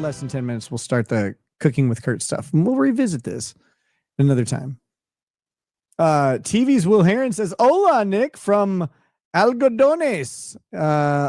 less than 10 minutes, we'll start the Cooking with Kurt stuff. And we'll revisit this another time. TV's Will Heron says, hola, Nick from Algodones.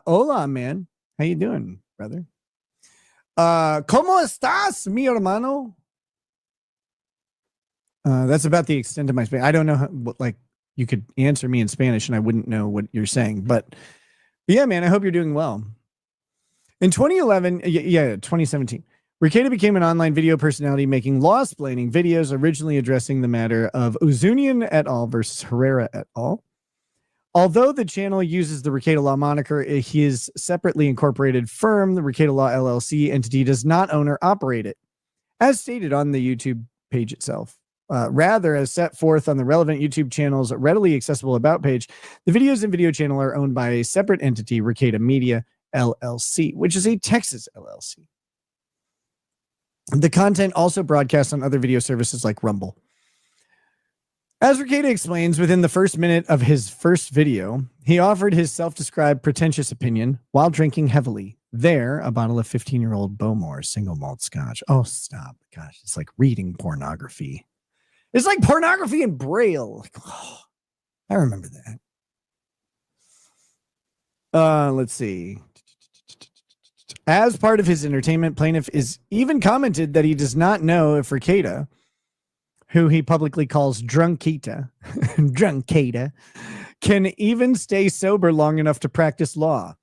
Hola, man. How you doing, brother? ¿Cómo estás, mi hermano? That's about the extent of my Spanish. I don't know what, like, you could answer me in Spanish and I wouldn't know what you're saying. But yeah, man, I hope you're doing well. In 2017, Rekeita became an online video personality making law-splaining videos originally addressing the matter of Uzunian et al. Versus Herrera et al. Although the channel uses the Rekeita Law moniker, his separately incorporated firm, the Rekeita Law LLC entity, does not own or operate it, as stated on the YouTube page itself. Rather, as set forth on the relevant YouTube channel's readily accessible About page, the videos and video channel are owned by a separate entity, Rekeita Media LLC, which is a Texas LLC. The content also broadcasts on other video services like Rumble. As Rekeita explains within the first minute of his first video, he offered his self-described pretentious opinion while drinking heavily. There, a bottle of 15-year-old Bowmore single malt scotch. Oh, stop. Gosh, it's like reading pornography. It's like pornography in Braille. Like, oh, I remember that. Let's see. As part of his entertainment, plaintiff is even commented that he does not know if Rekeita, who he publicly calls Drunkita, can even stay sober long enough to practice law.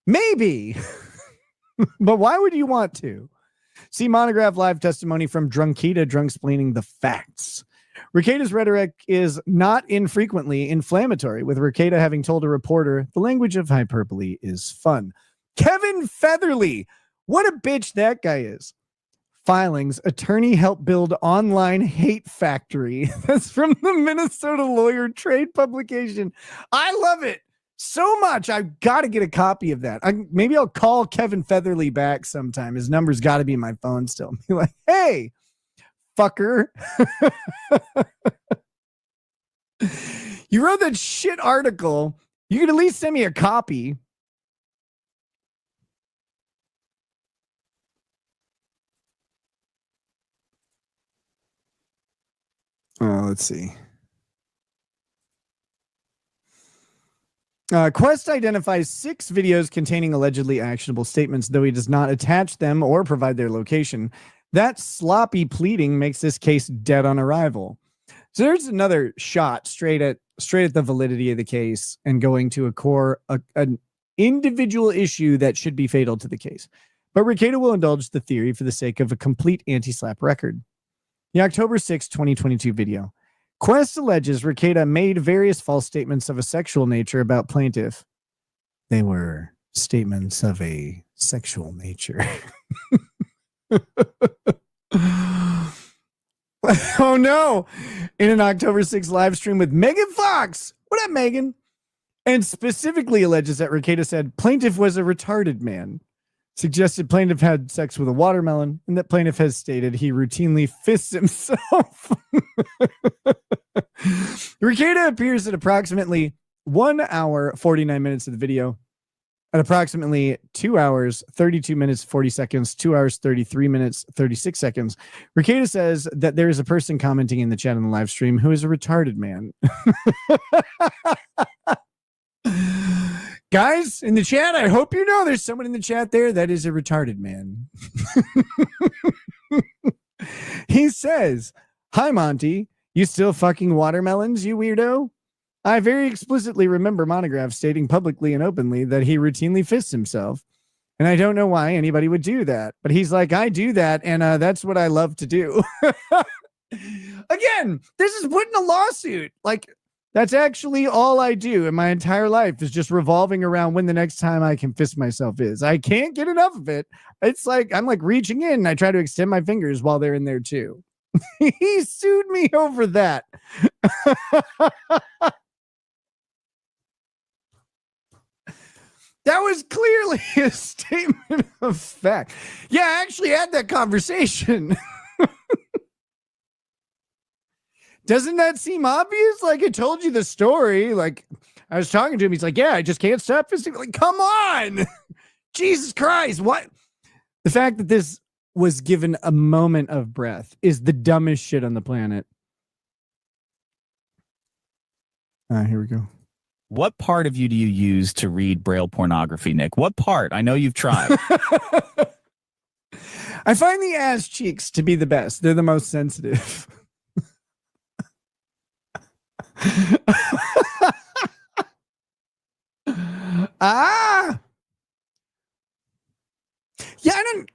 Maybe, but why would you want to? See Montegraph live testimony from Drunkita, drunk-splaining the facts. Rekeita's rhetoric is not infrequently inflammatory, with Rekeita having told a reporter, the language of hyperbole is fun. Kevin Featherly, what a bitch that guy is. Filings, attorney helped build online hate factory. That's from the Minnesota Lawyer Trade publication. I love it so much. I've got to get a copy of that. Maybe I'll call Kevin Featherly back sometime. His number's got to be in my phone still. Be like, hey, fucker. You wrote that shit article. You could at least send me a copy. Let's see. Quest identifies 6 videos containing allegedly actionable statements, though he does not attach them or provide their location. That sloppy pleading makes this case dead on arrival. So there's another shot straight at the validity of the case and going to an individual issue that should be fatal to the case. But Rekeita will indulge the theory for the sake of a complete anti-SLAPP record. The October 6, 2022 video. Quest alleges Rekeita made various false statements of a sexual nature about plaintiff. They were statements of a sexual nature. Oh no! In an October 6 live stream with Megan Fox. What up, Megan? And specifically alleges that Rekeita said plaintiff was a retarded man. Suggested plaintiff had sex with a watermelon, and that plaintiff has stated he routinely fists himself. Rekeita appears at approximately 1 hour, 49 minutes of the video, at approximately 2 hours, 32 minutes, 40 seconds, 2 hours, 33 minutes, 36 seconds. Rekeita says that there is a person commenting in the chat on the live stream who is a retarded man. Guys in the chat, I hope you know there's someone in the chat there that is a retarded man. He says, hi, Monty. You still fucking watermelons, you weirdo? I very explicitly remember Montegraph stating publicly and openly that he routinely fists himself. And I don't know why anybody would do that. But he's like, I do that, and that's what I love to do. Again, this is putting a lawsuit. Like, that's actually all I do in my entire life is just revolving around when the next time I can fist myself is. I can't get enough of it. It's like I'm like reaching in and I try to extend my fingers while they're in there too. He sued me over that. That was clearly a statement of fact. Yeah, I actually had that conversation. Doesn't that seem obvious? Like, I told you the story. Like, I was talking to him. He's like, yeah, I just can't stop fisting. Like, come on. Jesus Christ. What? The fact that this was given a moment of breath is the dumbest shit on the planet. Here we go. What part of you do you use to read Braille pornography, Nick? What part? I know you've tried. I find the ass cheeks to be the best. They're the most sensitive. Yeah, I don't.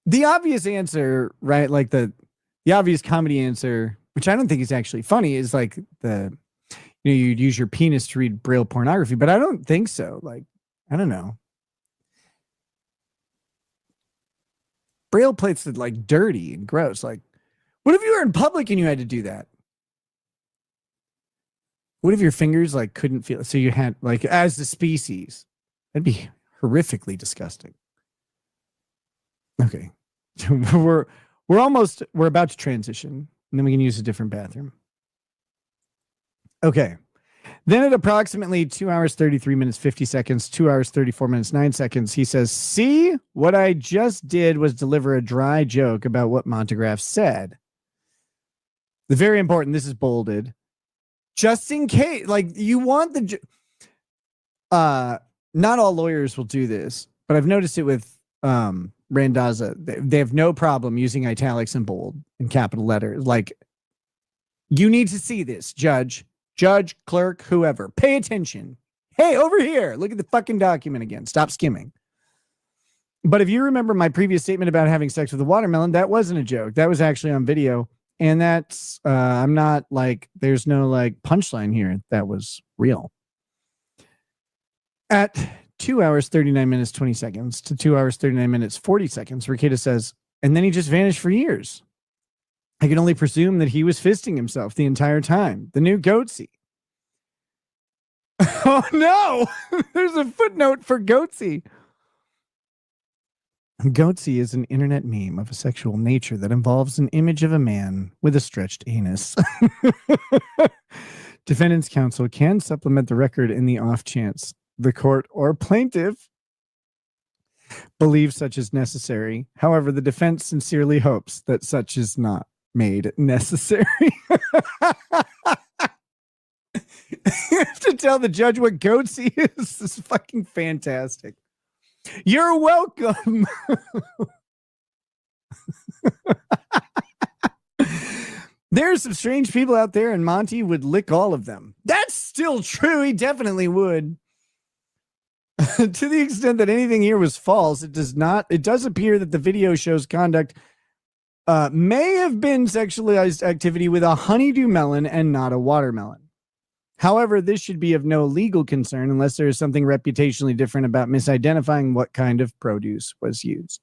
The obvious answer, right? Like the obvious comedy answer, which I don't think is actually funny, is like you'd use your penis to read Braille pornography, but I don't think so. Like, I don't know. Braille plates are like dirty and gross. Like, what if you were in public and you had to do that? What if your fingers like couldn't feel? So you had like as the species, that'd be horrifically disgusting. Okay, we're about to transition, and then we can use a different bathroom. Okay. Then at approximately 2 hours, 33 minutes, 50 seconds, 2 hours, 34 minutes, 9 seconds, he says, see, what I just did was deliver a dry joke about what Montegraph said. The very important, this is bolded. Just in case, like you want the, not all lawyers will do this, but I've noticed it with Randazza. They have no problem using italics and bold in capital letters. Like, you need to see this, judge, clerk, whoever. Pay attention. Hey, over here. Look at the fucking document again. Stop skimming. But if you remember my previous statement about having sex with a watermelon, that wasn't a joke. That was actually on video. And that's, I'm not like, there's no like punchline here. That was real. At 2 hours, 39 minutes, 20 seconds to 2 hours, 39 minutes, 40 seconds, Rekeita says, and then he just vanished for years. I can only presume that he was fisting himself the entire time. The new Goatsy. Oh no! There's a footnote for Goatsy. Goatsy is an internet meme of a sexual nature that involves an image of a man with a stretched anus. Defendant's counsel can supplement the record in the off chance the court or plaintiff believes such is necessary. However, the defense sincerely hopes that such is not made necessary. You have to tell the judge what Goatsy is. This is fucking fantastic. You're welcome. There's some strange people out there, and Monty would lick all of them. That's still true. He definitely would. To the extent that anything here was false, it does appear that the video shows conduct may have been sexualized activity with a honeydew melon and not a watermelon. However, this should be of no legal concern unless there is something reputationally different about misidentifying what kind of produce was used.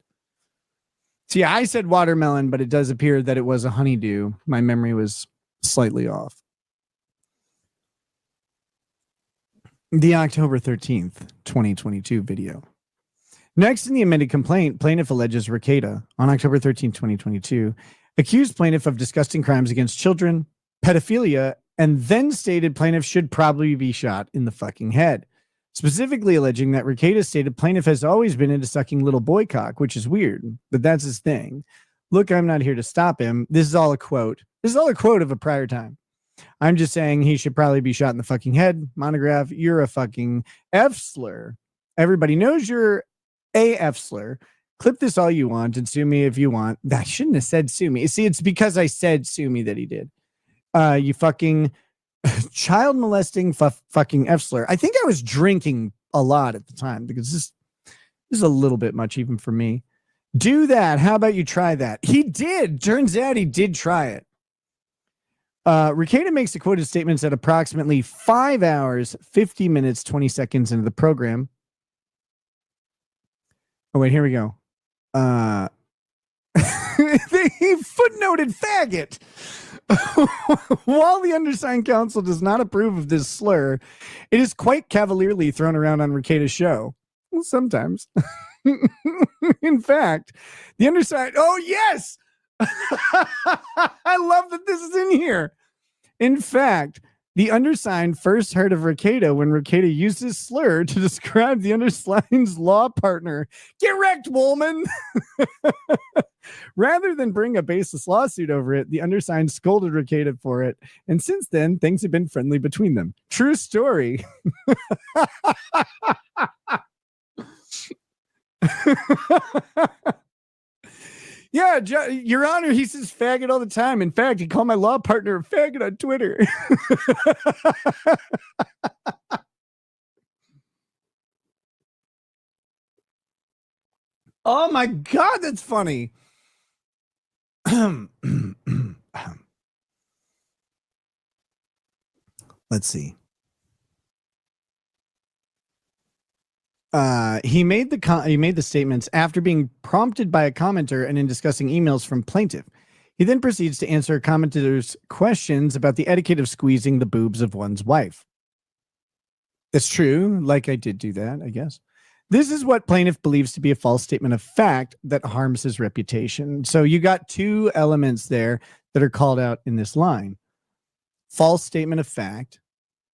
See, I said watermelon, but it does appear that it was a honeydew. My memory was slightly off. The October 13th, 2022 video. Next in the amended complaint, plaintiff alleges Rekeita on October 13, 2022, accused plaintiff of disgusting crimes against children, pedophilia, and then stated plaintiff should probably be shot in the fucking head. Specifically alleging that Rekeita stated plaintiff has always been into sucking little boy cock, which is weird, but that's his thing. Look, I'm not here to stop him. This is all a quote. This is all a quote of a prior time. I'm just saying he should probably be shot in the fucking head. Montegraph, you're a fucking F slur. Everybody knows you're a F slur. Clip this all you want and sue me if you want. I shouldn't have said sue me. See, it's because I said sue me that he did. You fucking child molesting fucking F slur. I think I was drinking a lot at the time because this is a little bit much even for me. Do that. How about you try that? He did. Turns out he did try it. Rekeita makes the quoted statements at approximately 5 hours, 50 minutes, 20 seconds into the program. Oh, wait, here we go. He footnoted faggot. While the undersigned counsel does not approve of this slur, it is quite cavalierly thrown around on Rekeita's show. Well, sometimes. In fact, the undersigned... Oh, yes! I love that this is in here. In fact, The undersigned first heard of Rekeita when Rekeita used his slur to describe the undersigned's law partner. Get wrecked, Woolman! Rather than bring a baseless lawsuit over it, the undersigned scolded Rekeita for it, and since then, things have been friendly between them. True story. Yeah, Your Honor, he says faggot all the time. In fact, he called my law partner a faggot on Twitter. Oh my God, that's funny. Let's see. He made the statements after being prompted by a commenter and in discussing emails from plaintiff. He then proceeds to answer commentators' questions about the etiquette of squeezing the boobs of one's wife. That's true. Like, I did do that, I guess. This is what plaintiff believes to be a false statement of fact that harms his reputation. So you got two elements there that are called out in this line. False statement of fact.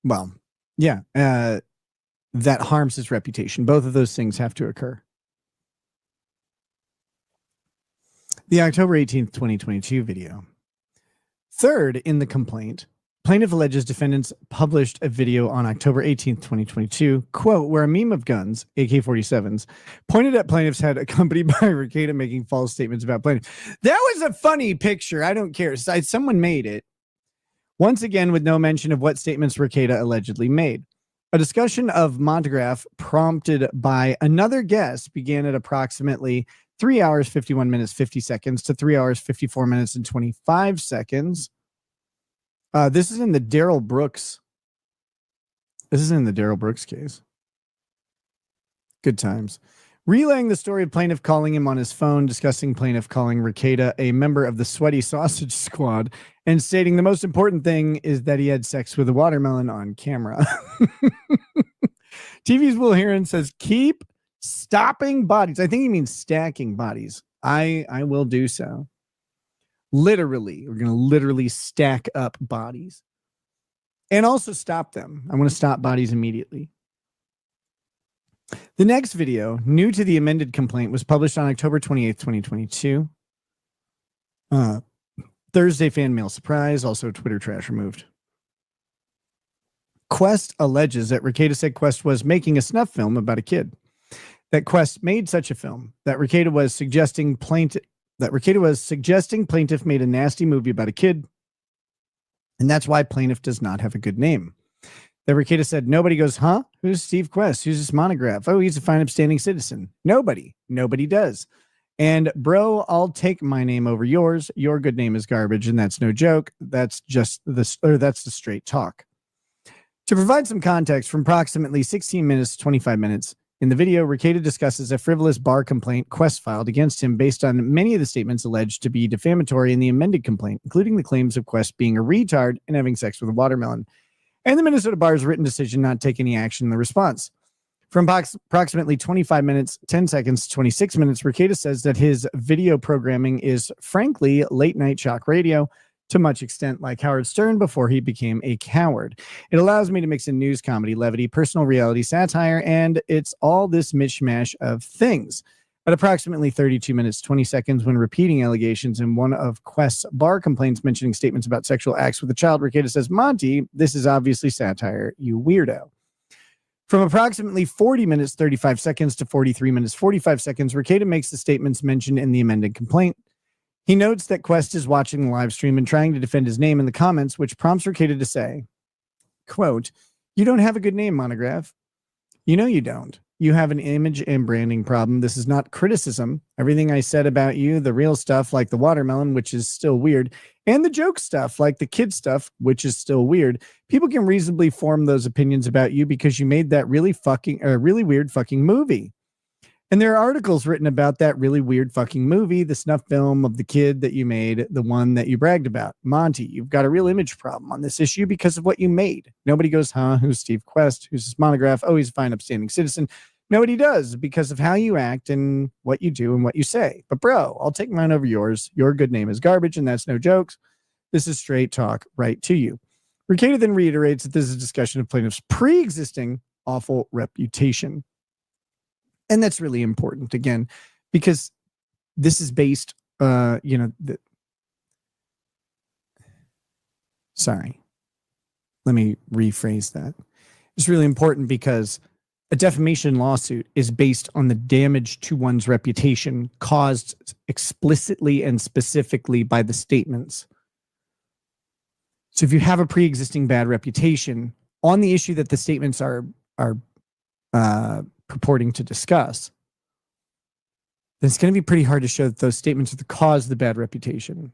Well, yeah. That harms his reputation. Both of those things have to occur. The October 18th, 2022 video. Third in the complaint, plaintiff alleges defendants published a video on October 18th, 2022, quote, where a meme of guns, AK-47s, pointed at plaintiff's head accompanied by Rekeita making false statements about plaintiff. That was a funny picture. I don't care. Someone made it. Once again, with no mention of what statements Rekeita allegedly made. A discussion of Montegraph prompted by another guest began at approximately 3 hours, 51 minutes, 50 seconds to 3 hours, 54 minutes and 25 seconds. This is in the Daryl Brooks. This is in the Daryl Brooks case. Good times. Relaying the story of plaintiff calling him on his phone, discussing plaintiff calling Rekeita a member of the Sweaty Sausage Squad, and stating the most important thing is that he had sex with a watermelon on camera. TV's Will Heron says, keep stopping bodies. I think he means stacking bodies. I will do so. Literally, we're going to literally stack up bodies and also stop them. I want to stop bodies immediately. The next video, new to the amended complaint, was published on October 28th, 2022. Thursday fan mail surprise, also Twitter trash removed. Quest alleges that Rekeita said Quest was making a snuff film about a kid. That Quest made such a film. That Rekeita was suggesting plaintiff made a nasty movie about a kid. And that's why plaintiff does not have a good name. That Rekeita said, nobody goes, huh? Who's Steve Quest? Who's this Montegraph? Oh, he's a fine, upstanding citizen. Nobody does. And bro, I'll take my name over yours. Your good name is garbage, and that's no joke. That's just that's the straight talk. To provide some context, from approximately 16 minutes to 25 minutes in the video, Rekeita discusses a frivolous bar complaint Quest filed against him based on many of the statements alleged to be defamatory in the amended complaint, including the claims of Quest being a retard and having sex with a watermelon, and the Minnesota bar's written decision not to take any action in the response. From approximately 25 minutes, 10 seconds, 26 minutes, Rekeita says that his video programming is, frankly, late-night shock radio, to much extent like Howard Stern before he became a coward. It allows me to mix in news, comedy, levity, personal reality, satire, and it's all this mishmash of things. At approximately 32 minutes, 20 seconds, when repeating allegations in one of Quest's bar complaints mentioning statements about sexual acts with a child, Rekeita says, Monty, this is obviously satire, you weirdo. From approximately 40 minutes, 35 seconds to 43 minutes, 45 seconds, Rekeita makes the statements mentioned in the amended complaint. He notes that Quest is watching the live stream and trying to defend his name in the comments, which prompts Rekeita to say, quote, you don't have a good name, Montegraph. You know you don't. You have an image and branding problem. This is not criticism. Everything I said about you, the real stuff like the watermelon, which is still weird, and the joke stuff like the kid stuff, which is still weird, people can reasonably form those opinions about you because you made that really weird fucking movie. And there are articles written about that really weird fucking movie, the snuff film of the kid that you made, the one that you bragged about. Monty, you've got a real image problem on this issue because of what you made. Nobody goes, huh? Who's Steve Quest? Who's this Montegraph? Oh, he's a fine, upstanding citizen. Nobody does because of how you act and what you do and what you say. But bro, I'll take mine over yours. Your good name is garbage, and that's no jokes. This is straight talk right to you. Rekeita then reiterates that this is a discussion of plaintiff's pre-existing awful reputation. And that's really important, again, because this is based, sorry, let me rephrase that. It's really important because a defamation lawsuit is based on the damage to one's reputation caused explicitly and specifically by the statements. So if you have a pre-existing bad reputation on the issue that the statements are purporting to discuss, then it's going to be pretty hard to show that those statements are the cause of the bad reputation,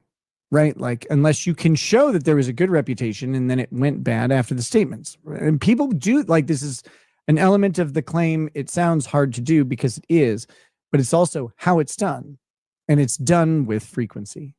right? Like, unless you can show that there was a good reputation and then it went bad after the statements. And people do, like, this is an element of the claim. It sounds hard to do because it is, but it's also how it's done. And it's done with frequency.